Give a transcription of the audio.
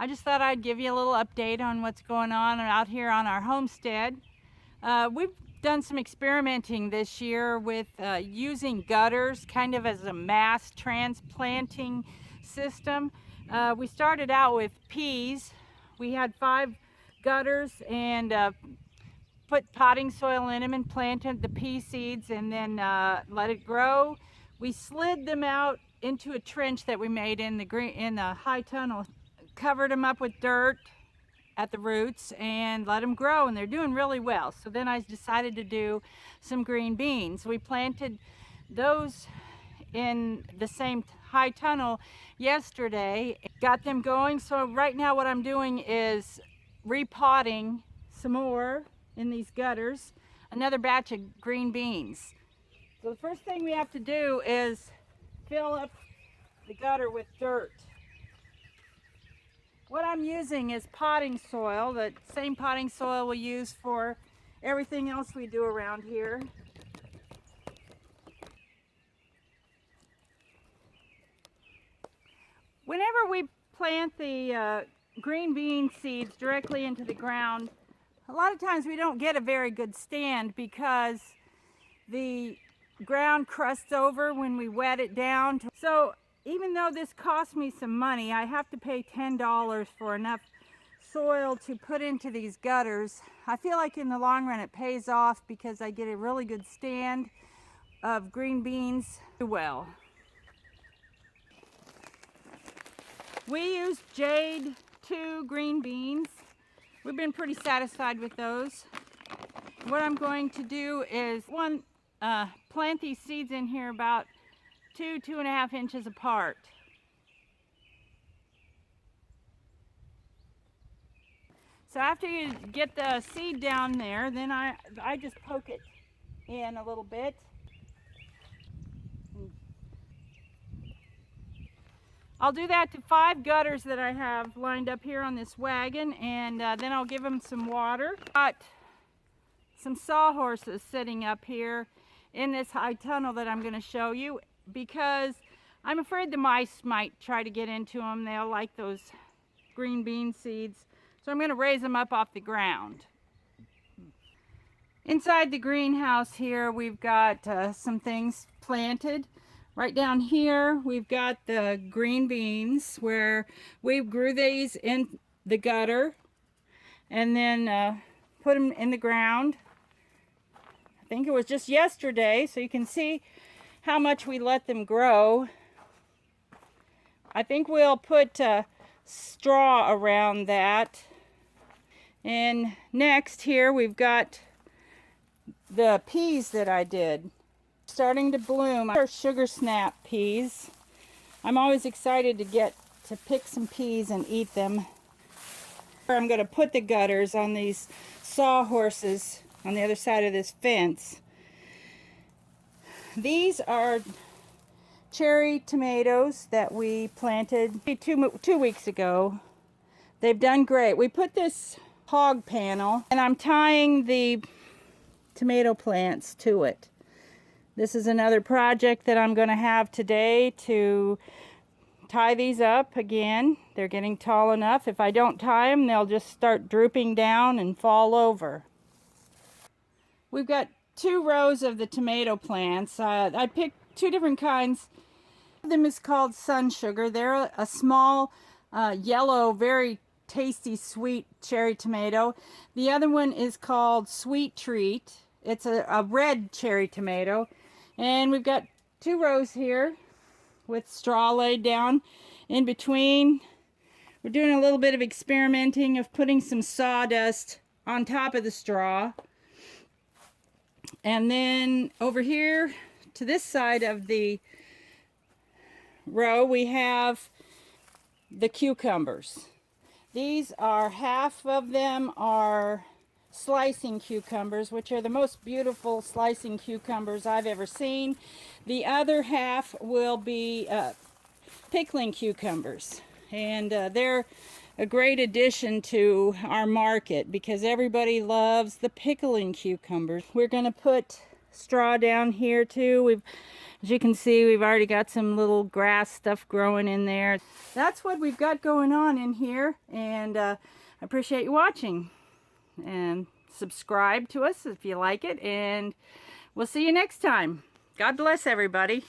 I just thought I'd give you a little update on what's going on out here on our homestead. We've done some experimenting this year with using gutters kind of as a mass transplanting system. We started out with peas. We had 5 gutters and put potting soil in them and planted the pea seeds and then let it grow. We slid them out into a trench that we made in the high tunnel, covered them up with dirt at the roots and let them grow, and they're doing really well. So then I decided to do some green beans. We planted those in the same high tunnel yesterday, got them going. So right now what I'm doing is repotting some more in these gutters, another batch of green beans. So the first thing we have to do is fill up the gutter with dirt. What I'm using is potting soil, the same potting soil we use for everything else we do around here. Whenever we plant the green bean seeds directly into the ground, a lot of times we don't get a very good stand because the ground crusts over when we wet it down. So even though this cost me some money, I have to pay $10 for enough soil to put into these gutters. I feel like in the long run it pays off because I get a really good stand of green beans well. We use Jade 2 green beans. We've been pretty satisfied with those. What I'm going to do is plant these seeds in here about 2.5 inches apart. So after you get the seed down there, then I just poke it in a little bit. I'll do that to 5 gutters that I have lined up here on this wagon, and then I'll give them some water. Got some sawhorses sitting up here in this high tunnel that I'm going to show you because I'm afraid the mice might try to get into them. They'll like those green bean seeds. So I'm going to raise them up off the ground. Inside the greenhouse here we've got some things planted. Right down here we've got the green beans where we grew these in the gutter and then put them in the ground. I think it was just yesterday, so you can see how much we let them grow. I think we'll put straw around that. And next here we've got the peas that I did starting to bloom. Our sugar snap peas. I'm always excited to get to pick some peas and eat them. I'm going to put the gutters on these sawhorses on the other side of this fence. These are cherry tomatoes that we planted two weeks ago. They've done great. We put this hog panel and I'm tying the tomato plants to it. This is another project that I'm going to have today to tie these up again. They're getting tall enough. If I don't tie them, they'll just start drooping down and fall over. We've got 2 rows of the tomato plants. I picked 2 different kinds. One of them is called Sun Sugar. They're a small yellow, very tasty, sweet cherry tomato. The other one is called Sweet Treat. It's a red cherry tomato. And we've got 2 rows here with straw laid down in between. We're doing a little bit of experimenting of putting some sawdust on top of the straw. And then over here to this side of the row we have the cucumbers. These are, half of them are slicing cucumbers, which are the most beautiful slicing cucumbers I've ever seen. The other half will be pickling cucumbers, and they're a great addition to our market because everybody loves the pickling cucumbers. We're going to put straw down here too. As you can see, we've already got some little grass stuff growing in there. That's what we've got going on in here, and I appreciate you watching. And subscribe to us if you like it, and we'll see you next time. God bless everybody.